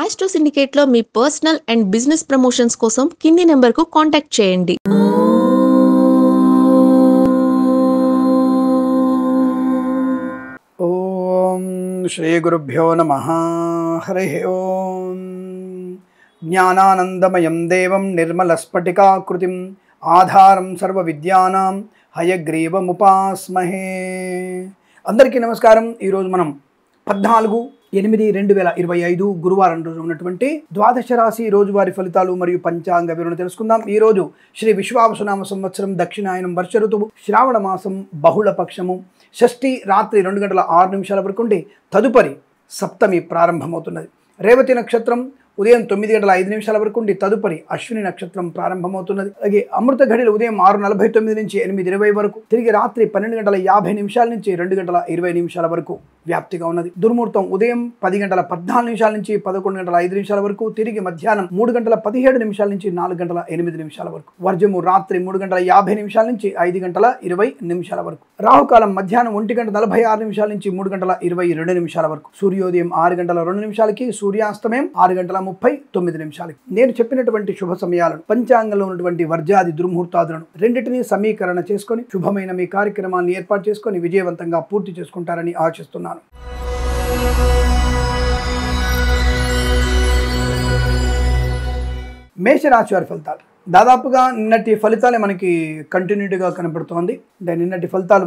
Astro సిండికేట్లో మీ personal and business promotions కోసం కింది నెంబర్కు కాంటాక్ట్ చేయండి. ఓం శ్రీ గురుభ్యో నమః. హరి ఓం. జ్ఞానానందమయం దేవం నిర్మలస్ఫటికాకృతిం ఆధారం సర్వ విద్యానాం హయగ్రీవముపాస్మహే. అందరికీ నమస్కారం. ఈరోజు మనం 14/8/2025 గురువారం రోజు ఉన్నటువంటి ద్వాదశ రాశి రోజువారీ ఫలితాలు మరియు పంచాంగ వివరణ తెలుసుకుందాం. ఈరోజు శ్రీ విశ్వావసునామ సంవత్సరం దక్షిణాయనం వర్ష ఋతువు శ్రావణ మాసం బహుళ పక్షము షష్ఠి రాత్రి 2:06 వరకు ఉండి తదుపరి సప్తమి ప్రారంభమవుతున్నది. రేవతి నక్షత్రం ఉదయం 9:05 వరకు ఉండి తదుపరి అశ్విని నక్షత్రం ప్రారంభమవుతున్నది. అలాగే అమృత ఘడియలు ఉదయం 6:49 నుంచి 8:20 వరకు, తిరిగి రాత్రి 12:50 నుంచి 2:20 వరకు వ్యాప్తిగా ఉన్నది. దుర్ముహూర్తం ఉదయం 10:14 నుంచి 11:05 వరకు, తిరిగి మధ్యాహ్నం 3:17 నుంచి 4:08 వరకు. వర్జము రాత్రి 3:50 నుంచి 5:20 వరకు. రాహుకాలం మధ్యాహ్నం 1:46 నుంచి 3:22 వరకు. సూర్యోదయం 6:02 సూర్యాస్తమయం 6:39. నేను చెప్పినటువంటి శుభ సమయాలను, పంచాంగంలో ఉన్నటువంటి వర్జాది దుర్ముహూర్తాదులను రెండింటినీ సమీకరణ చేసుకొని శుభమైన మీ కార్యక్రమాన్ని ఏర్పాటు చేసుకొని విజయవంతంగా పూర్తి చేసుకుంటారని ఆశిస్తున్నాను. మేషరాశి వారి ఫలితాలు దాదాపుగా నిన్నటి ఫలితాలే మనకి కంటిన్యూటీగా కనబడుతోంది. అంటే నిన్నటి ఫలితాలు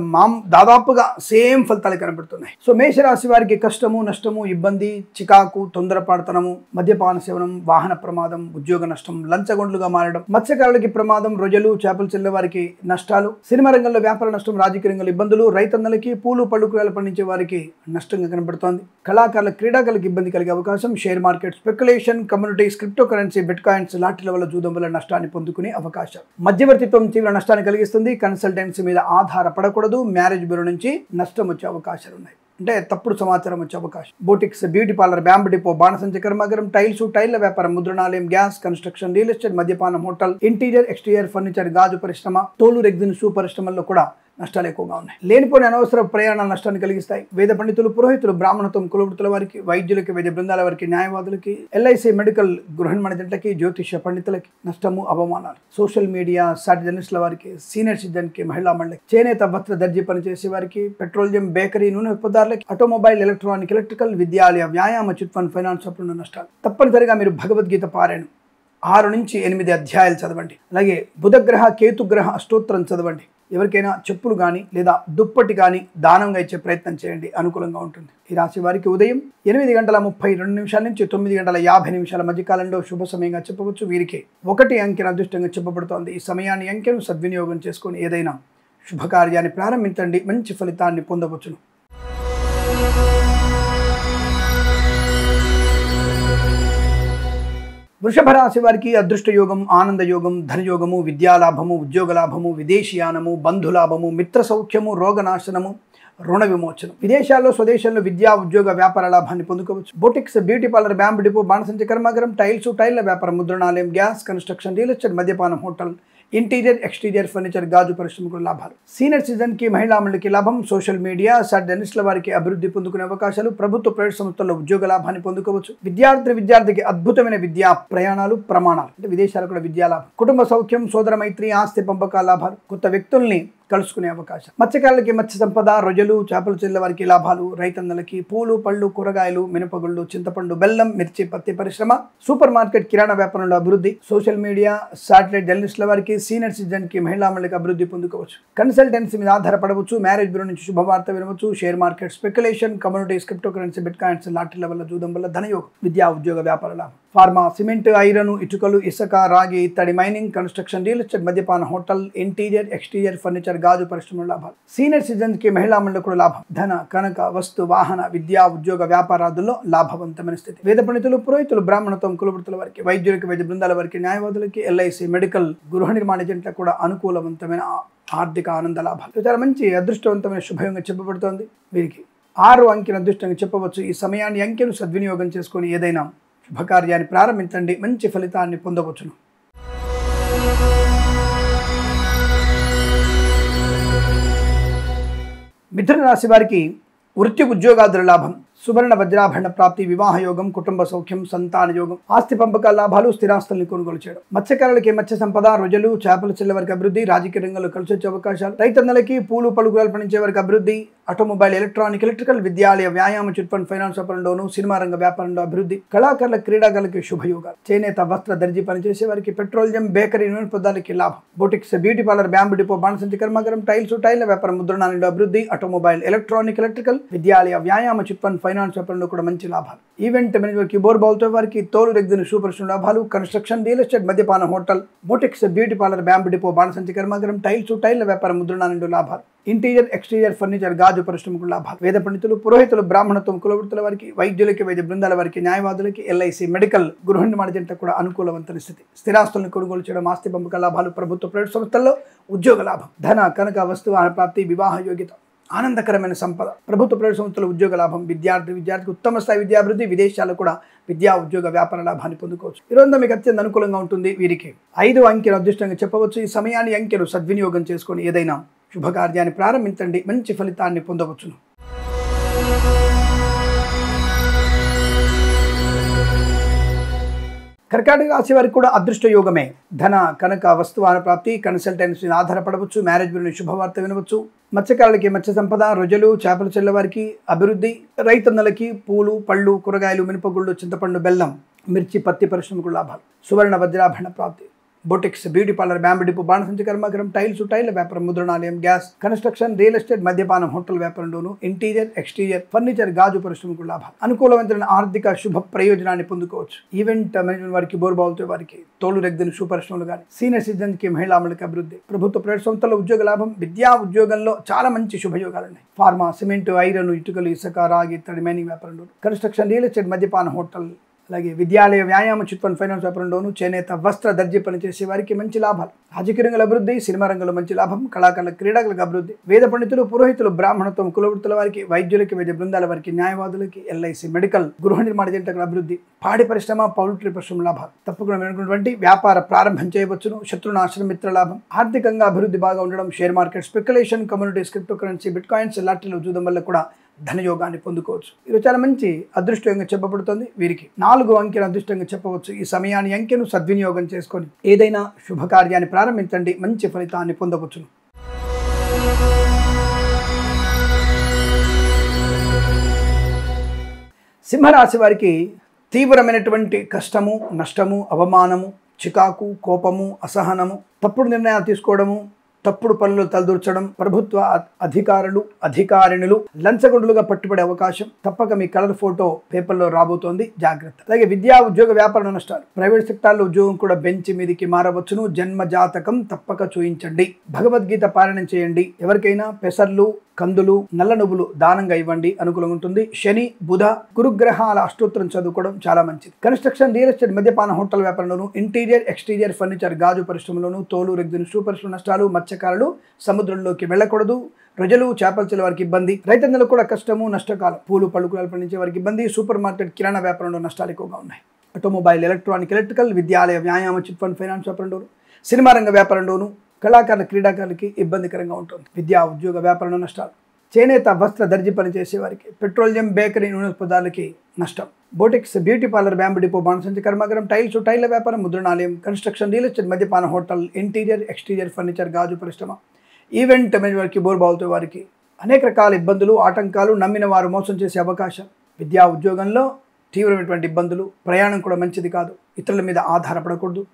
దాదాపుగా సేమ్ ఫలితాలు కనబడుతున్నాయి. సో మేషరాశి వారికి కష్టము, నష్టము, ఇబ్బంది, చికాకు, తొందరపాటుతనము, మద్యపాన సేవనం, వాహన ప్రమాదం, ఉద్యోగ నష్టం, లంచగొండ్లుగా మారడం, మత్స్యకారులకి ప్రమాదం, రొయ్యలు చేపలు చెల్లె వారికి నష్టాలు, సినిమా రంగంలో వ్యాపార నష్టం, రాజకీయ రంగంలో ఇబ్బందులు, రైతన్నలకి, పూలు పళ్ళు కూరలు పండించే వారికి నష్టంగా కనబడుతోంది. కళాకారుల క్రీడాకారులకు ఇబ్బంది కలిగే అవకాశం, share market, speculation, communities, crypto currency, bitcoins, లాటరీల వల్ల జూదం వల్ల నష్టాన్ని పొందుకునే అవకాశం. మధ్యవర్తిత్వం తీవ్ర నష్టాన్ని కలిగిస్తుంది. కన్సల్టెన్సీ మీద ఆధారపడకూడదు. మ్యారేజ్ బ్యూరో నుంచి నష్టం వచ్చే అవకాశాలు ఉన్నాయి. అంటే తప్పుడు సమాచారం వచ్చే అవకాశం. Boutiques, beauty parlour, bamboo depot, బాణసంచ కర్మాగారం, టైల్స్, టైళ్ల వ్యాపారం, ముద్రణాలయం, గ్యాస్, కన్స్ట్రక్షన్, రియల్ ఎస్టేట్, మద్యపానం, హోటల్, ఇంటీరియర్, ఎక్స్టీరియర్ ఫర్నిచర్, గాజు పరిశ్రమ, తోలు రెగ్జిన్ షూ పరిశ్రమల్లో కూడా నష్టాలు ఎక్కువగా ఉన్నాయి. లేనిపోయిన అనవసర ప్రయాణాలు నష్టాన్ని కలిగిస్తాయి. వేద పండితులు, పురోహితులు, బ్రాహ్మణత్వం, కులవృత్తుల వారికి, వైద్యులకి, వైద్య బృందాల వారికి, న్యాయవాదులకి, ఎల్ఐసి, మెడికల్, గృహ నిర్మాణకి, జ్యోతిష్య పండితులకి నష్టము, అవమానాలు. సోషల్ మీడియా, సాటి జర్నలిస్టుల వారికి, సీనియర్ సిటిజన్కి, మహిళా మండలికి, చేనేత వస్త్ర దర్జీ పనిచేసే వారికి, పెట్రోలియం, బేకరీ, నూనె ఉత్పత్తులకి, ఆటోమొబైల్, ఎలక్ట్రానిక్, ఎలక్ట్రికల్, విద్యాలయ, వ్యాయామ, చిట్ ఫండ్, ఫైనాన్స్ అప్పుడు నష్టాలు. తప్పనిసరిగా మీరు భగవద్గీత పారాయణం 6 నుంచి 8 అధ్యాయాలు చదవండి. అలాగే బుధగ్రహ, కేతుగ్రహ అష్టోత్తరం చదవండి. ఎవరికైనా చెప్పులు కానీ లేదా దుప్పటి కానీ దానంగా ఇచ్చే ప్రయత్నం చేయండి. అనుకూలంగా ఉంటుంది. ఈ రాశి వారికి ఉదయం 8:32 నుంచి 9:50 మధ్యకాలంలో శుభ సమయంగా చెప్పవచ్చు. వీరికి 1 అంకెను అదృష్టంగా చెప్పబడుతోంది. ఈ సమయాన్ని, అంకెను సద్వినియోగం చేసుకొని ఏదైనా శుభకార్యాన్ని ప్రారంభించండి. మంచి ఫలితాన్ని పొందవచ్చును. వృషభ రాశి వారికి అదృష్ట యోగం, ఆనంద యోగం, ధనయోగము, విద్యాలాభము, ఉద్యోగ లాభము, విదేశీయానము, బంధులాభము, మిత్ర సౌఖ్యము, రోగనాశనము, రుణ విమోచనం. విదేశాల్లో, స్వదేశంలో విద్యా, ఉద్యోగ, వ్యాపార లాభాన్ని పొందుకోవచ్చు. Boutiques, beauty parlour, bamboo depot, బాణసంచ కర్మాగారం, టైల్స్, టైళ్ల వ్యాపారం, ముద్రణాలయం, గ్యాస్, కన్స్ట్రక్షన్, రియల్ ఎస్టేట్, మద్యపానం, హోటల్, ఇంటీరియర్, ఎక్స్టీరియర్ ఫర్నిచర్, గాజు పరిశ్రమకు లాభాలు. సీనియర్ సిటిజన్కి, మహిళా మండలికి లాభం. సోషల్ మీడియా, సాటి జర్నలిస్టుల వారికి అభివృద్ధి పొందుకునే అవకాశాలు. ప్రభుత్వ, ప్రైవేట్ సంస్థల్లో ఉద్యోగ లాభాన్ని పొందుకోవచ్చు. విద్యార్థికి అద్భుతమైన విద్యా ప్రయాణాలు, ప్రమాణాలు, అంటే విదేశాలకు కూడా విద్యా లాభం. కుటుంబ సౌఖ్యం, సోదర మైత్రి, ఆస్తి పంపకాల లాభాలు. కొత్త వ్యక్తుల్ని కలుసుకునే అవకాశం. మత్స్యకారులకి మత్స్య సంపద, రొయ్యలు, చేపలు చెల్లె వారికి లాభాలు. రైతన్నలకి పూలు పళ్ళు కూరగాయలు, మినపగుళ్ళు, చింతపండు, బెల్లం, మిర్చి, పత్తి పరిశ్రమ, సూపర్ మార్కెట్, కిరాణా వ్యాపారంలో అభివృద్ధి. సోషల్ మీడియా, శాటిలైట్ జర్నలిస్టుల వారికి, సీనియర్ సిటిజన్కి, మహిళా మండలికి అభివృద్ధి పొందుకోవచ్చు. కన్సల్టెన్సీ మీద ఆధారపడవచ్చు. మ్యారేజ్ బ్యూరో నుంచి శుభవార్త వినవచ్చు. Share market, speculation, communities, crypto currency, bitcoins, లాటరీల వల్ల జూదం వల్ల ధనయోగం. విద్యా, ఉద్యోగ, వ్యాపార లాభం. ఫార్మా, సిమెంట్, ఐరన్, ఇటుకలు, ఇసుక, రాగి, ఇత్తడి, మైనింగ్, కన్స్ట్రక్షన్, రియల్ ఎస్టేట్, మద్యపాన, హోటల్, ఇంటీరియర్, ఎక్స్టీరియర్ ఫర్నిచర్, గాజు పరిశ్రమల లాభాలు. సీనియర్ సిటిజన్కి, మహిళా మండలి కూడా లాభం. ధన, కనక, వస్తు, వాహన, విద్యా, ఉద్యోగ, వ్యాపారాదుల్లో లాభవంతమైన స్థితి. వేద పండితులు, పురోహితులు, బ్రాహ్మణత్వం, కులవృత్తుల వారికి, వైద్యులకి, వైద్య బృందాల వారికి, న్యాయవాదులకి, ఎల్ఐసి, మెడికల్, గృహ నిర్మాణ ఏజెంట్లకు కూడా అనుకూలవంతమైన ఆర్థిక ఆనంద లాభాలు. చాలా మంచి అదృష్టవంతమైన శుభంగా చెప్పబడుతోంది. వీరికి 6 అంకెను అదృష్టంగా చెప్పవచ్చు. ఈ సమయాన్ని, అంకెను సద్వినియోగం చేసుకొని ఏదైనా శుభకార్యాన్ని ప్రారంభించండి. మంచి ఫలితాన్ని పొందవచ్చును. మిథున రాశి వారికి వృత్తి ఉద్యోగాదుల లాభం, సువర్ణ వజ్రాభరణ ప్రాప్తి, వివాహ యోగం, కుటుంబ సౌఖ్యం, సంతాన యోగం, ఆస్తి పంపకాల లాభాలు, స్థిరాస్తుల్ని కొనుగోలు చేయడం. మత్స్యకారులకి మత్స్య సంపద, రొయ్యలు, చేపల చెల్ల వరకు అభివృద్ధి, రాజకీయ రంగంలో కలిసి వచ్చే అవకాశాలు, రైతన్నలకి పూలు పలుకులు పండించే వరకు అభివృద్ధి, ఆటోమొబైల్, ఎలక్ట్రానిక్, ఎలక్ట్రికల్, విద్యాలయ, వ్యాయామ, చిట్ ఫండ్, ఫైనాన్స్ వ్యాపారంలోను, సినిమా రంగ వ్యాపారంలో అభివృద్ధి, కళాకారుల, క్రీడాకారులకి శుభయోగాలు, చేనేత, వస్త్ర, దర్జీ పనిచేసే వారికి, పెట్రోలియం, బేకరీ, నూనె పదార్థాలకి లాభం, boutiques, beauty parlour, bamboo depot, బాణసంచి కర్మాగారం, టైల వ్యాపారం, ముద్రణాలలో అభివృద్ధి, ఆటోమొబైల్, ఎలక్ట్రానిక్, ఎలక్ట్రికల్, విద్యాలయ, వ్యాయామ, చిట్ ఫండ్, ఫైనాన్స్ వ్యాపారంలో కూడా మంచి లాభాలు. ఈవెంట్ మేనేజ్మెంట్, బోర్ బాల్తో వారికి తోలు రెగ్దిన సూపర్ లాభాలు. కన్స్ట్రక్షన్, రియల్ ఎస్టేట్, మద్యపాన, hotel, boutiques, beauty parlour, bamboo depot, బాణసంచి కర్మాగారం, టైల వ్యాపారం, ముద్రణాలలో లాభాలు. ఇంటీరియర్, ఎక్స్టీరియర్ ఫర్నిచర్, గాజు పరిశ్రమకు లాభాలు. వేద పండితులు, పురోహితులు, బ్రాహ్మణత్వం, కులవృత్తుల వారికి, వైద్యులకి, వైద్య బృందాల వారికి, న్యాయవాదులకి, ఎల్ఐసి, మెడికల్, గృహ నిర్మాణ జంటకు కూడా అనుకూలవంతమైన స్థితి. స్థిరాస్తులను కొనుగోలు చేయడం, ఆస్తి పంపక లాభాలు, ప్రభుత్వ ప్రైవేట్ సంస్థల్లో ఉద్యోగ లాభం, ధన కనక వస్తు ప్రాప్తి, వివాహ యోగ్యత, ఆనందకరమైన సంపద, ప్రభుత్వ ప్రైవేట్ సంస్థల ఉద్యోగ లాభం, విద్యార్థికి ఉత్తమ స్థాయి విద్యాభివృద్ధి, విదేశాల్లో కూడా విద్యా ఉద్యోగ వ్యాపార లాభాన్ని పొందుకోవచ్చు. ఈరోజు మీకు అత్యంత అనుకూలంగా ఉంటుంది. వీరికి 5 అంకెలు అదృష్టంగా చెప్పవచ్చు. ఈ సమయాన్ని అంకెలు సద్వినియోగం చేసుకొని ఏదైనా శుభకార్యాన్ని ప్రారంభించండి, మంచి ఫలితాన్ని పొందవచ్చును. కర్కాటక రాశి వారికి కూడా అదృష్ట యోగమే. ధన కనక వస్తువాన ప్రాప్తి, కన్సల్టెన్సీని ఆధారపడవచ్చు, మ్యారేజ్ గురించి శుభవార్త వినవచ్చు. మత్స్యకారులకి మత్స్య సంపద, రొయ్యలు, చేపల చెల్ల వారికి అభివృద్ధి, రైతన్నలకి పూలు, పళ్ళు, కూరగాయలు, మినపగుళ్ళు, చింతపండు, బెల్లం, మిర్చి, పత్తి పరిశ్రమకు లాభాలు. సువర్ణ వజ్రాభరణ ప్రాప్తి, boutiques, beauty parlour, bamboo depot, బాణసంచి కర్మాగారం, టైల వ్యాపారం, ముద్రణాలయం, గ్యాస్, కన్స్ట్రక్షన్, రియల్ ఎస్టేట్, మద్యపానం, హోటల్ వ్యాపారంలోను, ఇంటీరియర్, ఎక్స్టీరియర్ ఫర్నిచర్, గాజు పరిశ్రమకు లాభాలు. అనుకూలవంతమైన ఆర్థిక శుభ ప్రయోజనాన్ని పొందుకోవచ్చు. ఈవెంట్ మేనేజ్మెంట్ వారికి, బోర్బావులతో వారికి, తోలు రెగ్దిన షూ పరిశ్రమలు కానీ, సీనియర్ సిటిజన్ కి, మహిళామణులకి అభివృద్ధి, ప్రభుత్వ ప్రైవేట్ సంస్థల్లో ఉద్యోగ లాభం, విద్యా ఉద్యోగంలో చాలా మంచి శుభయోగాలు ఉన్నాయి. ఫార్మా, సిమెంట్, ఐరన్, ఇటుకలు, ఇసుక, రాగి, ఇత్తడి, మైనింగ్ వ్యాపారంలో, కన్స్ట్రక్షన్, రియల్ ఎస్టేట్, మద్యపాన, హోటల్, అలాగే విద్యాలయ, వ్యాయామ, చిట్ ఫండ్, ఫైనాన్స్ వ్యాపారంలోను, చేనేత, వస్త్ర, దర్జీ పనిచేసే వారికి మంచి లాభాలు. రాజకీయ రంగంలో అభివృద్ధి, సినిమా రంగంలో మంచి లాభం, కళాకారుల, క్రీడాకులకు అభివృద్ధి. వేద పండితులు, పురోహితులు, బ్రాహ్మణత్వం, కులవృత్తుల వారికి, వైద్యులకి, వైద్య బృందాల వారికి, న్యాయవాదులకి, ఎల్ఐసి, మెడికల్, గృహ నిర్మాణ జంటకు అభివృద్ధి. పాడి పరిశ్రమ, పౌల్ట్రీ పరిశ్రమ లాభాలు. తప్పకుండా వ్యాపార ప్రారంభం చేయవచ్చును. శత్రునాశనం, మిత్ర లాభం. ఆర్థికంగా అభివృద్ధి బాగా ఉండడం. Share market, speculation, communities, crypto currency, bitcoins, లాటరీలు చూడడం వల్ల కూడా ధనయోగాన్ని పొందుకోవచ్చు. ఇది చాలా మంచి అదృష్టంగా చెప్పబడుతుంది. వీరికి 4 అంకెలు అదృష్టంగా చెప్పవచ్చు. ఈ సమయాన్ని అంకెను సద్వినియోగం చేసుకొని ఏదైనా శుభకార్యాన్ని ప్రారంభించండి, మంచి ఫలితాన్ని పొందవచ్చును. సింహరాశి వారికి తీవ్రమైనటువంటి కష్టము, నష్టము, అవమానము, చికాకు, కోపము, అసహనము, తప్పుడు నిర్ణయాలు తీసుకోవడము, తప్పుడు పనులు తలదూర్చడం, ప్రభుత్వ అధికారులు, అధికారిణులు లంచగొండులుగా పట్టుబడే అవకాశం. తప్పక మీ కలర్ ఫోటో పేపర్లో రాబోతోంది, జాగ్రత్త. అలాగే విద్యా, ఉద్యోగ, వ్యాపార నష్టాలు. ప్రైవేట్ సెక్టార్లో ఉద్యోగం కూడా బెంచ్ మీదికి మారవచ్చును. జన్మ జాతకం తప్పక చూయించండి. భగవద్గీత పారాయణం చేయండి. ఎవరికైనా పెసర్లు, కందులు, నల్ల నువ్వులు దానంగా ఇవ్వండి, అనుకూలంగా ఉంటుంది. శని, బుధ, గురుగ్రహాల అష్టోత్తరం చదువుకోవడం చాలా మంచిది. కన్స్ట్రక్షన్, రియల్ ఎస్టేట్, మద్యపాన, హోటల్ వ్యాపారంలోను, ఇంటీరియర్, ఎక్స్టీరియర్ ఫర్నిచర్, గాజు పరిశ్రమలోను, తోలు రెగ్దిన షూ పరిశ్రమ నష్టాలు. మత్స్యకారులు సముద్రంలోకి వెళ్ళకూడదు. రొయ్యలు, చేపల చెల్ల వారికి ఇబ్బంది. రైతన్నలకు కూడా కష్టము, నష్టకాలం. పూలు, పలుకులు పండించే వారికి ఇబ్బంది. సూపర్ మార్కెట్, కిరాణా వ్యాపారంలో నష్టాలు ఎక్కువగా ఉన్నాయి. ఆటోమొబైల్, ఎలక్ట్రానిక్, ఎలక్ట్రికల్, విద్యాలయ, వ్యాయామ, చిట్ ఫండ్, ఫైనాన్స్ వ్యాపారంలోను, సినిమా రంగ వ్యాపారంలోను, కళాకారుల, క్రీడాకారులకి ఇబ్బందికరంగా ఉంటుంది. విద్యా, ఉద్యోగ, వ్యాపారంలో నష్టాలు. చేనేత, వస్త్ర, దర్జీ పనిచేసే వారికి, పెట్రోలియం, బేకరీ, నూనె పదార్థాలకి నష్టం. Boutiques, beauty parlour, bamboo depot, బాణసంచి కర్మాగారం, టైల వ్యాపారం, ముద్రణాలయం, కన్స్ట్రక్షన్, రియల్ ఎస్టేట్, మద్యపాన, హోటల్, ఇంటీరియర్, ఎక్స్టీరియర్ ఫర్నిచర్, గాజు పరిశ్రమ. ఈవెంట్ మేనేజ్మెంట్ కి, బోర్బావులతో వారికి అనేక రకాల ఇబ్బందులు, ఆటంకాలు, నమ్మిన వారు మోసం చేసే అవకాశం. విద్యా ఉద్యోగంలో తీవ్రమైనటువంటి ఇబ్బందులు. ప్రయాణం కూడా మంచిది కాదు. ఇతరుల మీద ఆధారపడకూడదు.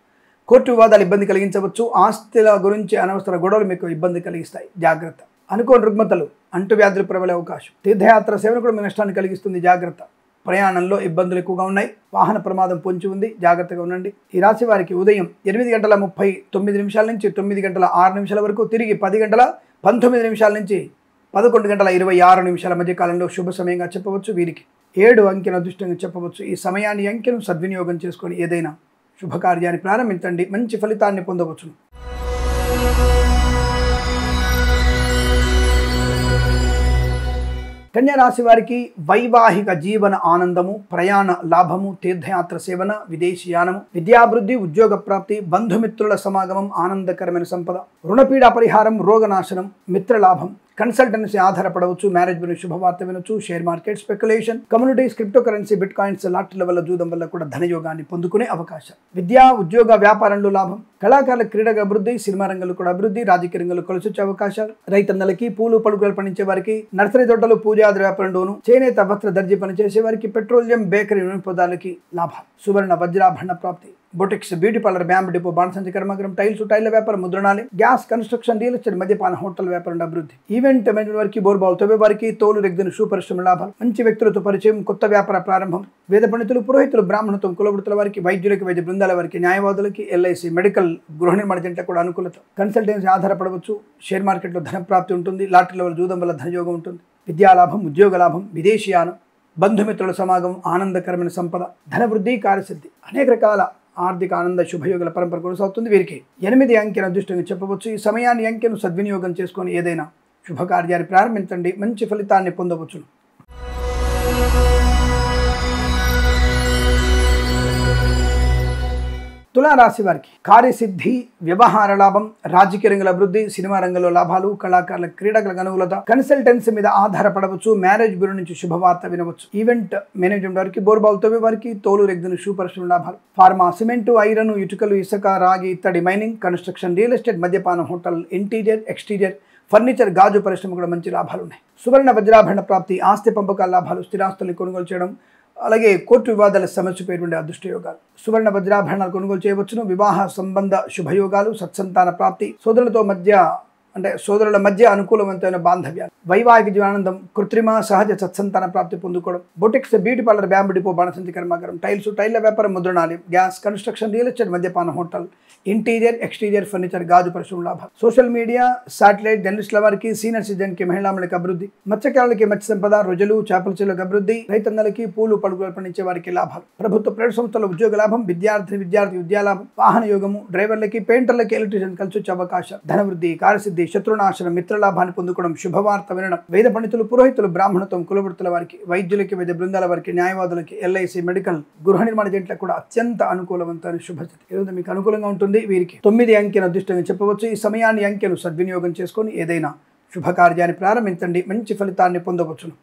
కోర్టు వివాదాలు ఇబ్బంది కలిగించవచ్చు. ఆస్తుల గురించి అనవసర గొడవలు మీకు ఇబ్బంది కలిగిస్తాయి, జాగ్రత్త. అనుకోని రుగ్మతలు, అంటువ్యాధులు ప్రబలే అవకాశం. తీర్థయాత్ర సేవను కూడా మీ నష్టాన్ని కలిగిస్తుంది, జాగ్రత్త. ప్రయాణంలో ఇబ్బందులు ఎక్కువగా ఉన్నాయి. వాహన ప్రమాదం పొంచి ఉంది, జాగ్రత్తగా ఉండండి. ఈ రాశి వారికి ఉదయం 8:39 నుంచి 9:06 వరకు, తిరిగి 10:19 నుంచి 11:26 మధ్య కాలంలో శుభ సమయంగా చెప్పవచ్చు. వీరికి 7 అంకెను అదృష్టంగా చెప్పవచ్చు. ఈ సమయాన్ని అంకెను సద్వినియోగం చేసుకొని ఏదైనా శుభకార్యాన్ని ప్రారంభించండి, మంచి ఫలితాన్ని పొందవచ్చును. కన్యా రాశి వారికి వైవాహిక జీవన ఆనందము, ప్రయాణ లాభము, తీర్థయాత్ర సేవన, విదేశీయానము, విద్యాభివృద్ధి, ఉద్యోగ ప్రాప్తి, బంధుమిత్రుల సమాగమం, ఆనందకరమైన సంపద, రుణపీడ పరిహారం, రోగనాశనం, మిత్రలాభం, కన్సల్టెన్సీ ఆధారపడవచ్చు, మ్యారేజ్ గురించి శుభవార్త వినొచ్చు, share market, speculation, communities, crypto currency, bitcoins, లాటరీల వల్ల జూదం వల్ల కూడా ధనయోగాన్ని పొందుకునే అవకాశం. విద్యా, ఉద్యోగ, వ్యాపారంలో లాభం. కళాకారుల క్రీడగా అభివృద్ధి, సినిమా రంగంలో కూడా అభివృద్ధి, రాజకీయ రంగంలో కలిసి వచ్చే అవకాశాలు. రైతన్నలకి, పూలు పలుకులు పండించే వారికి, నర్సరీ తోటలు, పూజాది వ్యాపారంలోను, చేనేత వస్త్ర దర్జీ పనిచేసే వారికి, పెట్రోలియం, బేకరీ వినియోగదారులకి లాభాలు. సువర్ణ వజ్రాభరణ ప్రాప్తి. Boutiques, beauty parlour, bamboo depot, బాణసంచి కర్మాగారం, టైల్స్, టైల్ల వ్యాపారం, ముద్రణాలయం, గ్యాస్, కన్స్ట్రక్షన్, రియల్ ఎస్టేట్, మద్యపాన, హోటల్ వ్యాపారం అభివృద్ధి. ఈవెంట్ మేనేజ్మెంట్ వారికి, బోర్బాల్ తవ్వే వారికి, తోలు రెగ్గిన షూ పరిశ్రమ లాభాలు. మంచి వ్యక్తులతో పరిచయం, కొత్త వ్యాపార ప్రారంభం. వేద పండితులు, పురోహితులు, బ్రాహ్మణత్వం, కులవృత్తుల వారికి, వైద్యులకి, వైద్య బృందాల వారికి, న్యాయవాదులకి, ఎల్ఐసి, మెడికల్, గృహ నిర్మాణ జంటలకు కూడా అనుకూలత. కన్సల్టెన్సీ ఆధారపడవచ్చు, షేర్ మార్కెట్లో ధన ప్రాప్తి ఉంటుంది, లాటరీల వల్ల జూదం వల్ల ధనయోగం ఉంటుంది. విద్యాలాభం, ఉద్యోగ లాభం, విదేశీయానం, బంధుమిత్రుల సమాగం, ఆనందకరమైన సంపద, ధనవృద్ధి, కార్యసిద్ధి, అనేక రకాల ఆర్థిక ఆనంద శుభయోగుల పరంపర కొనసాగుతుంది. వీరికి 8 అంకెను అదృష్టంగా చెప్పవచ్చు. ఈ సమయాన్ని, అంకెను సద్వినియోగం చేసుకొని ఏదైనా శుభకార్యాన్ని ప్రారంభించండి, మంచి ఫలితాన్ని పొందవచ్చు. తులారాశి వారికి కార్యసిద్ధి, వ్యవహార లాభం, రాజకీయ రంగంలో అభివృద్ధి, సినిమా రంగంలో లాభాలు, కళాకారుల క్రీడలకు అనుకూలత, కన్సల్టెన్సీ మీద ఆధారపడవచ్చు, మ్యారేజ్ బ్యూరో నుంచి శుభవార్త వినవచ్చు. ఈవెంట్ మేనేజ్మెంట్ వారికి, బోర్బాల్ తవ్వే వారికి, తోలు రెగ్గిన షూ పరిశ్రమ లాభాలు. ఫార్మా, సిమెంటు, ఐరన్, ఇటుకలు, ఇసుక, రాగి, ఇత్తడి, మైనింగ్, కన్స్ట్రక్షన్, రియల్ ఎస్టేట్, మద్యపానం, హోటల్, ఇంటీరియర్, ఎక్స్టీరియర్, ఫర్నిచర్, గాజు పరిశ్రమ కూడా మంచి లాభాలు ఉన్నాయి. సువర్ణ వజ్రాభరణ ప్రాప్తి, ఆస్తి పంపకాల లాభాలు, స్థిరాస్తుల్ని కొనుగోలు చేయడం, అలాగే కోర్టు వివాదాల సమస్యపై అదృష్టయోగాలు. సువర్ణ వజ్రాభరణాలు కొనుగోలు చేయవచ్చును. వివాహ సంబంధ శుభయోగాలు, సత్సంతాన ప్రాప్తి, సోదరుల మధ్య అనుకూలవంతమైన బాంధవ్యాలు, వైవాహిక జీవనానందం, కృత్రిమ సహజ సత్సంతాన ప్రాప్తి పొందుకోవడం. Boutiques, beauty parlour, bamboo depot, బాణసంచి కర్మాగారం, టైల్స్, టైల్ల వ్యాపారం, ముద్రణాలయం, గ్యాస్, కన్స్ట్రక్షన్, రియల్ ఎస్టేట్, మద్యపాన, హోటల్, ఇంటీరియర్, ఎక్స్టీరియర్, ఫర్నిచర్, గాజు పరిశ్రమ లాభాలు. సోషల్ మీడియా, శాటిలైట్, జర్నలిస్టుల వారికి, సీనియర్ సిటిజన్కి, మహిళామణులకి అభివృద్ధి. మత్స్యకారులకి, మత్స్య సంపద, రొజలు, చేపల చెరువులకు అభివృద్ధి. రైతన్నలకి, పూలు పలుకులు పండించే వారికి లాభాలు. ప్రభుత్వ ప్రైవేట్ సంస్థల ఉద్యోగ లాభం, విద్యార్థి విద్యాలాభం, వాహన యోగము, డ్రైవర్లకి, పెయింటర్లకి, ఎలక్ట్రీషియన్ కలిసి వచ్చే అవకాశం. ధనవృద్ధి, కార్యసిద్ధి, శత్రునాశనం, మిత్రలాభాన్ని పొందుకోవడం, శుభవార్త వినడం. వేద పండితులు, పురోహితులు, బ్రాహ్మణత్వం, కులవృత్తుల వారికి, వైద్యులకి, వైద్య బృందాల వారికి, న్యాయవాదులకి, ఎల్ఐసి, మెడికల్, గృహ నిర్మాణ జంటలకు కూడా అత్యంత అనుకూలవంతమైన శుభస్థితి. ఈరోజు మీకు అనుకూలంగా ఉంటుంది. వీరికి 9 అంకెను అదృష్టంగా చెప్పవచ్చు. ఈ సమయాన్ని, అంకెను సద్వినియోగం చేసుకొని ఏదైనా శుభకార్యాన్ని ప్రారంభించండి, మంచి ఫలితాన్ని పొందవచ్చును.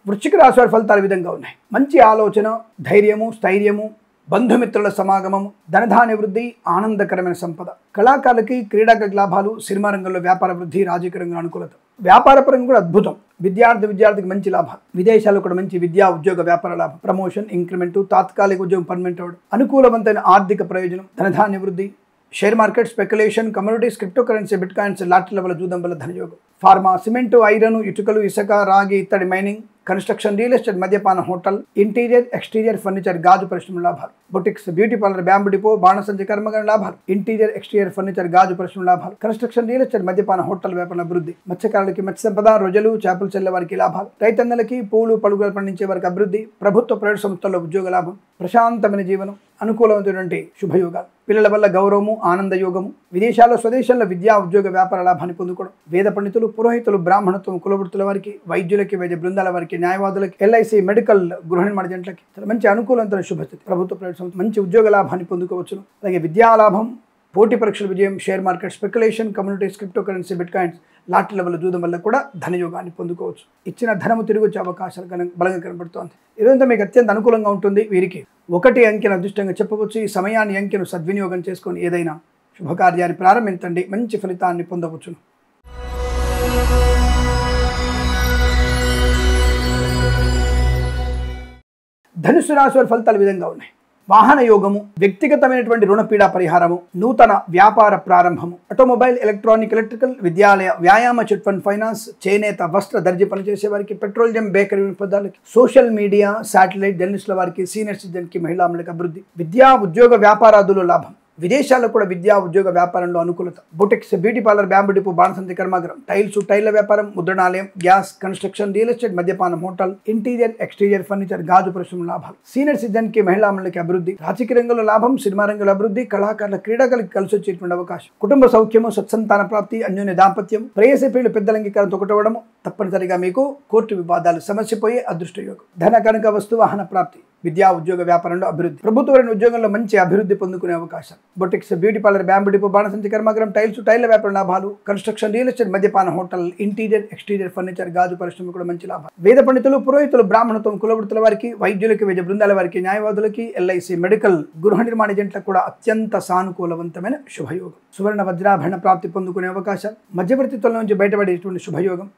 వృశ్చిక రాశి వారి ఫలితాలు విధంగా ఉన్నాయి. మంచి ఆలోచన, ధైర్యము, స్థైర్యము, బంధుమిత్రుల సమాగమము, ధనధాన్య వృద్ధి, ఆనందకరమైన సంపద. కళాకారులకి, క్రీడాకారులకు లాభాలు, సినిమా రంగంలో వ్యాపార వృద్ధి, రాజకీయ రంగంలో అనుకూలత. వ్యాపార పరంగా కూడా అద్భుతం. విద్యార్థికి మంచి లాభాలు. విదేశాల్లో కూడా మంచి విద్యా, ఉద్యోగ, వ్యాపార లాభం, ప్రమోషన్, ఇంక్రిమెంట్, తాత్కాలిక ఉద్యోగం పర్మనెంట్ అవ్వడం, అనుకూలవంతమైన ఆర్థిక ప్రయోజనం, ధనధాన్య వృద్ధి, share market, speculation, communities, crypto currency, bitcoins, లాటరీల వల్ల జూదం వల్ల ధనయోగం. ఫార్మా, సిమెంటు, ఐరన్, ఇటుకలు, ఇసుక, రాగి, ఇత్తడి, మైనింగ్, కన్స్ట్రక్షన్, రియల్ ఎస్టేట్, మద్యపాన, హోటల్, ఇంటీరియర్, ఎక్స్టీరియర్, ఫర్నిచర్, గాజు పరిశ్రమ లాభాలు. Boutiques, beauty parlour, bamboo depot, బాణసంచి కర్మాగారం లాభాలు. ఇంటీరియర్, ఎక్స్టీరియర్, ఫర్నిచర్, గాజు పరిశ్రమ లాభాలు. కన్స్ట్రక్షన్, రియల్ ఎస్టేట్, మద్యపాన, హోటల్ వ్యాపారం అభివృద్ధి. మత్స్యకారులకి, మత్స్య సంపద, రొజలు, చేపల చెల్లె వారికి లాభాలు. రైతన్నలకి, పూలు పలుకులు పండించే వారికి అభివృద్ధి. ప్రభుత్వ ప్రైవేట్ సంస్థల్లో ఉద్యోగ లాభం, ప్రశాంతమైన జీవనం, అనుకూలమైనటువంటి శుభయోగాలు. పిల్లల వల్ల గౌరవము, ఆనంద యోగము. విదేశాల్లో, స్వదేశాల్లో విద్యా, ఉద్యోగ, వ్యాపార లాభాన్ని పొందుకోవడం. వేద పండితులు, పురోహితులు, బ్రాహ్మణత్వం, కులవృత్తుల వారికి, వైద్యులకి, వైద్య బృందాల వారికి, న్యాయవాదులకి, ఎల్ఐసి, మెడికల్, గృహ నిర్మాణ జంటలకి మంచి అనుకూలమైన శుభస్థితి. ప్రభుత్వ ప్రైవేట్ సంస్థ మంచి ఉద్యోగ లాభాన్ని పొందుకోవచ్చును. అలాగే విద్యాలాభం, పోటీ పరీక్షల విజయం, share market, speculation, communities, crypto currency, bitcoins, లాటరీల వల్ల జూదం వల్ల కూడా ధనయోగాన్ని పొందుకోవచ్చు. ఇచ్చిన ధనము తిరిగి వచ్చే అవకాశాలు బలంగా కనబడుతోంది. ఈరోజు మీకు అత్యంత అనుకూలంగా ఉంటుంది. వీరికి 1 అంకెను అదృష్టంగా చెప్పవచ్చు. ఈ సమయాన్ని, అంకెను సద్వినియోగం చేసుకొని ఏదైనా శుభకార్యాన్ని ప్రారంభించండి, మంచి ఫలితాన్ని పొందవచ్చును. ధనుసు రాశి వారి ఫలితాలు విధంగా ఉన్నాయి. వాహన యోగము, వ్యక్తిగతమైనటువంటి రుణపీడ పరిహారము, నూతన వ్యాపార ప్రారంభము, ఆటోమొబైల్, ఎలక్ట్రానిక్, ఎలక్ట్రికల్, విద్యాలయ, వ్యాయామ, చిట్ ఫండ్, ఫైనాన్స్, చేనేత, వస్త్ర దర్జీ పనిచేసే వారికి, పెట్రోలియం, బేకరీ వినియోగదారులకి, సోషల్ మీడియా, శాటిలైట్, జర్నలిస్టుల వారికి, సీనియర్ సిటిజన్కి, మహిళామణులకు అభివృద్ధి. విద్యా, ఉద్యోగ, వ్యాపారాదులు లాభం. విదేశాల్లో కూడా విద్యా, ఉద్యోగ, వ్యాపారంలో అనుకూలత. Boutiques, beauty parlour, bamboo depot, బాణసంచి కర్మాగారం, టైల్స్, టైల్ల వ్యాపారం, ముద్రణాలయం, గ్యాస్, కన్స్ట్రక్షన్, రియల్ ఎస్టేట్, మద్యపానం, హోటల్, ఇంటీరియర్, ఎక్స్టీరియర్, ఫర్నిచర్, గాజు పరిశ్రమ లాభాలు. సీనియర్ సిటిజన్కి, మహిళామణులకి అభివృద్ధి. రాజకీయ రంగంలో లాభం, సినిమా రంగంలో అభివృద్ధి, కళాకారుల క్రీడాకారులకు కలిసి వచ్చేటువంటి అవకాశం. కుటుంబ సౌఖ్యము, సత్సంతాన ప్రాప్తి, అన్యోన్య దాంపత్యం, ప్రేయసి ప్రియులు పెద్దల అంగీకారంతో ఒకటవడము. తప్పనిసరిగా మీకు కోర్టు వివాదాలు సమస్యపోయే అదృష్టయోగం. ధన, కనుక, వస్తు, వాహన ప్రాప్తి. విద్యా ఉద్యోగ వ్యాపారంలో అభివృద్ధి, ప్రభుత్వ ఉద్యోగంలో మంచి అభివృద్ధి పొందుకునే అవకాశం, boutiques, beauty parlour, bamboo depot, బాణసంచి కర్మాగారం, టైల్ల వ్యాపారం లాభాలు, కన్స్ట్రక్షన్, రియల్ ఎస్టేట్, మద్యపాన, హోటల్, ఇంటీరియర్, ఎక్స్టీరియర్ ఫర్నిచర్, గాజు పరిశ్రమ కూడా మంచి లాభాలు. వేద పండితులు, పురోహితులు, బ్రాహ్మణత్వం, కులవృత్తుల వారికి, వైద్యులకి, వైద్య బృందాల వారికి, న్యాయవాదులకి, ఎల్ఐసి, మెడికల్, గృహ నిర్మాణ ఏజెంట్లకు కూడా అత్యంత సానుకూలవంతమైన శుభయోగం. సువర్ణ వజ్రాభరణ ప్రాప్తి పొందుకునే అవకాశం, మధ్యవర్తిత్వం నుంచి బయటపడేటువంటి శుభయోగం,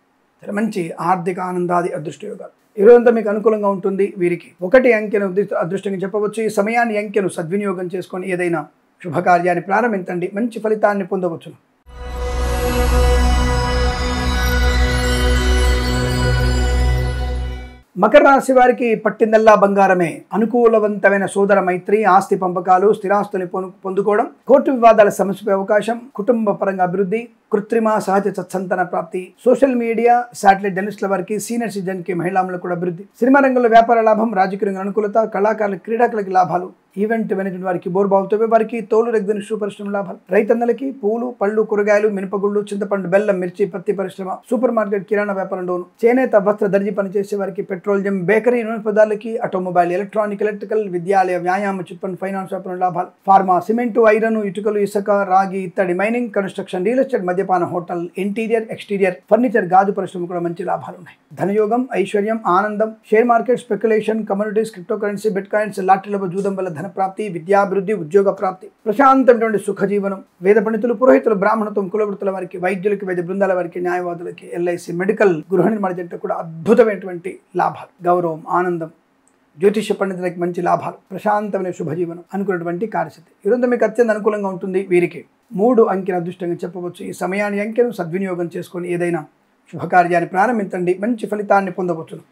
చాలా మంచి ఆర్థిక ఆనందాది అదృష్టయోగాలు. ఈరోజంతా మీకు అనుకూలంగా ఉంటుంది. వీరికి 1 అంకెను అదృష్టంగా చెప్పవచ్చు. ఈ సమయాన్ని అంకెను సద్వినియోగం చేసుకొని ఏదైనా శుభకార్యాన్ని ప్రారంభించండి, మంచి ఫలితాన్ని పొందవచ్చును. మకర రాశి వారికి పట్టిందల్లా బంగారమే. అనుకూలవంతమైన సోదర మైత్రి, ఆస్తి పంపకాలు, స్థిరాస్తుని పొందుకోవడం, కోర్టు వివాదాల సమస్యపై అవకాశం, కుటుంబ పరంగా అభివృద్ధి, కృత్రిమ సహజ సత్సంతాన ప్రాప్తి, సోషల్ మీడియా, శాటిలైట్ జర్నలిస్టుల వారికి, సీనియర్ సిటిజన్కి, మహిళలకు కూడా అభివృద్ధి, సినిమా రంగంలో వ్యాపార లాభం, రాజకీయ రంగంలో అనుకూలత, కళాకారుల, క్రీడాకులకి లాభాలు, ఈవెంట్ మేనేజ్మెంట్ వారికి, బోర్బావుతో వారికి, తోలు రెగ్గిన షూ పరిశ్రమ లాభాలు, రైతన్నలకి పూలు, పళ్ళు, కూరగాయలు, మినపగుళ్ళు, చింతపండు, బెల్లం, మిర్చి, పత్తి పరిశ్రమ, సూపర్ మార్కెట్, కిరాణా వ్యాపారంలోను, చేనేత, వస్త్ర, దర్జీ పనిచేసే వారికి, పెట్రోలియం, బేకరీ, నూనె పదార్థాలకి, ఆటోమొబైల్, ఎలక్ట్రానిక్, ఎలక్ట్రికల్, విద్యాలయ, వ్యాయామ, చిట్ ఫండ్, ఫైనాన్స్ వ్యాపారం లాభాలు, ఫార్మా, సిమెంటు, ఐరన్, ఇటుకలు, ఇసుక, రాగి, ఇత్తడి, మైనింగ్, కన్స్ట్రక్షన్, రియల్ ఎస్టేట్, మద్యపాన, హోటల్, ఇంటీరియర్, ఎక్స్టీరియర్ ఫర్నిచర్, గాజు పరిశ్రమ కూడా మంచి లాభాలు ఉన్నాయి. ధనయోగం, ఐశ్వర్యం, ఆనందం, share market, speculation, communities, crypto currency, bitcoins, లాటరీలో జూదం వల్ల ధన ప్రాప్తి, విద్యాభివృద్ధి, ఉద్యోగ ప్రాప్తి, ప్రశాంతమైనటువంటి సుఖజీవనం. వేద పండితులు, పురోహితులు, బ్రాహ్మణత్వం, కులవృత్తుల వారికి, వైద్యులకి, వైద్య బృందాల వారికి, న్యాయవాదులకి, ఎల్ఐసి, మెడికల్, గృహ నిర్మాణ జంటకు కూడా అద్భుతమైనటువంటి లాభాలు, గౌరవం, ఆనందం. జ్యోతిష పండితులకి మంచి లాభాలు, ప్రశాంతమైన శుభజీవనం అనుకున్నటువంటి కార్యసిద్ధి. ఈరోజు మీకు అత్యంత అనుకూలంగా ఉంటుంది. వీరికి 3 అంకెను అదృష్టంగా చెప్పవచ్చు. ఈ సమయాన్ని అంకెను సద్వినియోగం చేసుకొని ఏదైనా శుభకార్యాన్ని ప్రారంభించండి, మంచి ఫలితాన్ని పొందవచ్చును.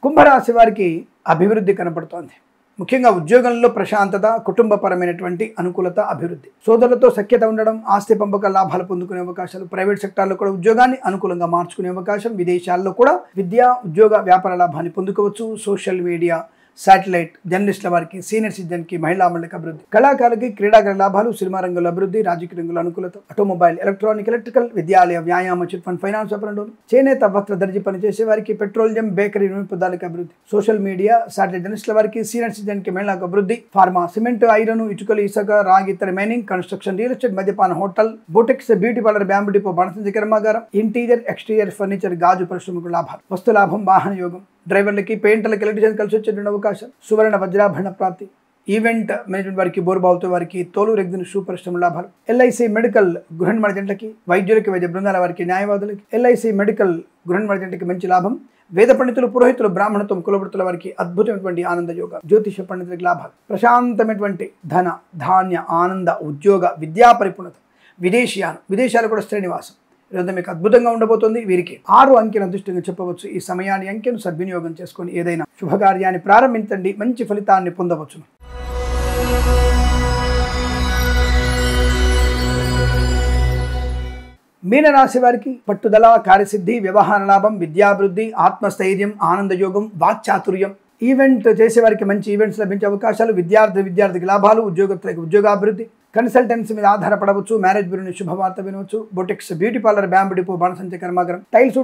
కుంభరాశి వారికి అభివృద్ధి కనపడుతోంది. ముఖ్యంగా ఉద్యోగంలో ప్రశాంతత, కుటుంబపరమైనటువంటి అనుకూలత, అభివృద్ధి, సోదరులతో సఖ్యత ఉండడం, ఆస్తి పంపక లాభాలు పొందుకునే అవకాశాలు, ప్రైవేట్ సెక్టార్లో కూడా ఉద్యోగాన్ని అనుకూలంగా మార్చుకునే అవకాశం, విదేశాల్లో కూడా విద్యా ఉద్యోగ వ్యాపార లాభాన్ని పొందుకోవచ్చు. సోషల్ మీడియా, శాటిలైట్ జర్నలిస్టుల వారికి, సీనియర్ సిటిజన్కి, మహిళలకు అభివృద్ధి, కళాకారులకి, క్రీడాకారుల లాభాలు, సినిమా రంగంలో అభివృద్ధి, రాజకీయ రంగంలో అనుకూలత, ఆటోమొబైల్, ఎలక్ట్రానిక్, ఎలక్ట్రికల్, విద్యాలయ, వ్యాయామ, చిట్ ఫండ్, ఫైనాన్స్ వ్యాపారంలో, చేనేత, వస్త్ర, దర్జీ పనిచేసే వారికి, పెట్రోలియం, బేకరీ, నూనె పదార్థాలకు అభివృద్ధి, సోషల్ మీడియా, శాటిలైట్ జర్నలిస్టుల వారికి, సీనియర్ సిటిజన్కి, మహిళలకు అభివృద్ధి, ఫార్మా, సిమెంట్, ఐరన్, ఇటుకలు, ఇసుక, రాగి, ఇత్తడి, మైనింగ్, కన్స్ట్రక్షన్, రియల్ ఎస్టేట్, మద్యపాన, hotel, boutiques, beauty parlour, bamboo depot, బాణసంచి కర్మాగారం, ఇంటీరియర్, ఎక్స్టీరియర్ ఫర్నిచర్, గాజు పరిశ్రమకు లాభాలు, వస్తు లాభం, వాహన యోగం, డ్రైవర్లకి, పెయింటర్లకి, ఎలక్ట్రీషియన్ కలిసి వచ్చేటువంటి అవకాశం, సువర్ణ వజ్రాభరణ ప్రాప్తి, ఈవెంట్ మేనేజ్మెంట్ వారికి, బోర్బావుతో వారికి, తోలు రెగ్గిన షూ పరిశ్రమ లాభాలు, ఎల్ఐసి, మెడికల్, గృహ నిర్మాణ జంటలకి, వైద్యులకి, వైద్య బృందాల వారికి, న్యాయవాదులకి, ఎల్ఐసి, మెడికల్, గృహ నిర్మాణ జంటకి మంచి లాభం. వేద పండితులు, పురోహితులు, బ్రాహ్మణత్వం, కులవృత్తుల వారికి అద్భుతమైనటువంటి ఆనంద యోగ, జ్యోతిష పండితులకి లాభాలు, ప్రశాంతమైనటువంటి ధన, ధాన్య, ఆనంద, ఉద్యోగ, విద్యా పరిపూర్ణత, విదేశాలు కూడా శ్రేణివాసం. ఈరోజు మీకు అద్భుతంగా ఉండబోతుంది. వీరికి 6 అంకెను అదృష్టంగా చెప్పవచ్చు. ఈ సమయాన్ని అంకెను సద్వినియోగం చేసుకొని ఏదైనా శుభకార్యాన్ని ప్రారంభించండి, మంచి ఫలితాన్ని పొందవచ్చును. మీనరాశి వారికి పట్టుదల, కార్యసిద్ధి, వ్యవహార లాభం, విద్యాభివృద్ధి, ఆత్మస్థైర్యం, ఆనందయోగం, వాక్చాతుర్యం, ఈవెంట్ చేసేవారికి మంచి ఈవెంట్స్ లభించే అవకాశాలు, విద్యార్థికి లాభాలు, ఉద్యోగస్తులకు ఉద్యోగాభివృద్ధి, కన్సల్టెన్సీ మీద ఆధారపడవచ్చు, మ్యారేజ్ బ్యూరో శుభవార్త వినవచ్చు, boutiques, beauty parlour, bamboo depot, బాణసంచి కర్మాగారం,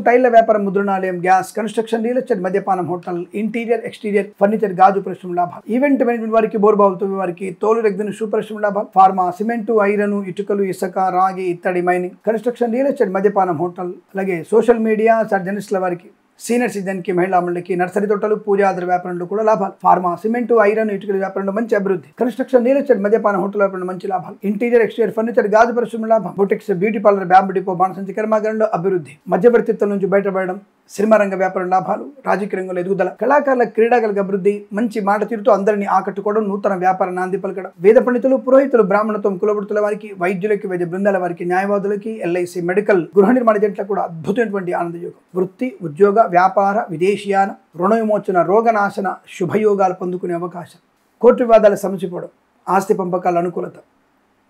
టైల్ల వ్యాపారం, ముద్రణాలయం, గ్యాస్, కన్స్ట్రక్షన్, రియల్ ఎస్టేట్, మద్యపానం, హోటల్, ఇంటీరియర్, ఎక్స్టీరియర్ ఫర్నిచర్, గాజు పరిశ్రమ లాభాలు, ఈవెంట్ మేనేజ్మెంట్ వారికి, బోర్బావుతో వారికి, తోలు రెగ్గిన షూ పరిశ్రమ లాభాలు, ఫార్మా, సిమెంటు, ఐరన్, ఇటుకలు, ఇసుక, రాగి, ఇత్తడి, మైనింగ్, కన్స్ట్రక్షన్, రియల్ ఎస్టేట్, మద్యపానం, హోటల్, అలాగే సోషల్ మీడియా, జర్నలిస్టుల వారికి, సీనియర్ సిటిజన్కి, మహిళలకి, నర్సరీ తోటలు, పూజాద్ర వ్యాపారంలో కూడా లాభాలు, ఫార్మా, సిమెంటు, ఐరన్, ఇటుకల వ్యాపారంలో మంచి అభివృద్ధి, కన్స్ట్రక్షన్, రియల్ ఎస్టేట్, మద్యపాన, హోటల్ వ్యాపారంలో మంచి లాభాలు, ఇంటీరియర్, ఎక్స్టీరియర్ ఫర్నిచర్, గాజు పరిశ్రమ లాభం, boutiques, beauty parlour, bamboo depot, బాణసంచి కర్మాగారంలో అభివృద్ధి, మధ్యవర్తిత్వం నుంచి బయటపడడం, సినిమా రంగ వ్యాపారం లాభాలు, రాజకీయ రంగంలో ఎదుగుదల, కళాకారుల, క్రీడాకారులకు అభివృద్ధి, మంచి మాట తీరుతో అందరినీ ఆకట్టుకోవడం, నూతన వ్యాపార నాంది పలకడం, వేద పండితులు, పురోహితులు, బ్రాహ్మణత్వం, కులవృత్తుల వారికి, వైద్యులకి, వైద్య బృందాల వారికి, న్యాయవాదులకి, ఎల్ఐసి, మెడికల్, గృహ నిర్మాణ జంటలకు కూడా అద్భుతమైనటువంటి ఆనందయోగం, వృత్తి, ఉద్యోగ, వ్యాపార, విదేశీయాన, రుణ విమోచన, రోగనాశన, శుభయోగాలు పొందుకునే అవకాశం, కోర్టు వివాదాలు సమసిపోవడం, ఆస్తి పంపకాల అనుకూలత,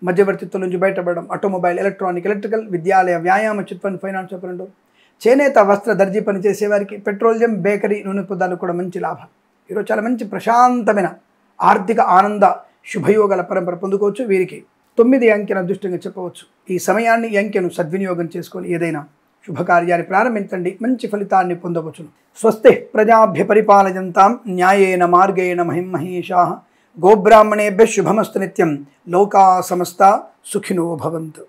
మధ్యవర్తిత్వం నుంచి బయటపడడం, ఆటోమొబైల్, ఎలక్ట్రానిక్, ఎలక్ట్రికల్, విద్యాలయ, వ్యాయామ, చిట్ ఫండ్, ఫైనాన్స్ వ్యాపారంలో, చేనేత, వస్త్ర, దర్జీ పని చేసేవారికి, పెట్రోలియం, బేకరీ, నూనె పదార్థాలు కూడా మంచి లాభాలు. ఈరోజు చాలా మంచి ప్రశాంతమైన ఆర్థిక ఆనంద శుభయోగాల పరంపర పొందుకోవచ్చు. వీరికి 9 అంకెను అదృష్టంగా చెప్పవచ్చు. ఈ సమయాన్ని, ఈ అంకెను సద్వినియోగం చేసుకొని ఏదైనా శుభకార్యాన్ని ప్రారంభించండి, మంచి ఫలితాన్ని పొందవచ్చును. స్వస్తి ప్రజాభ్య పరిపాలయంతాం న్యాయేన మార్గేణ మహిమహేషాః. గోబ్రాహ్మణేభ్యः శుభమస్తు నిత్యం. లోకా సమస్తా సుఖినో భవంతు.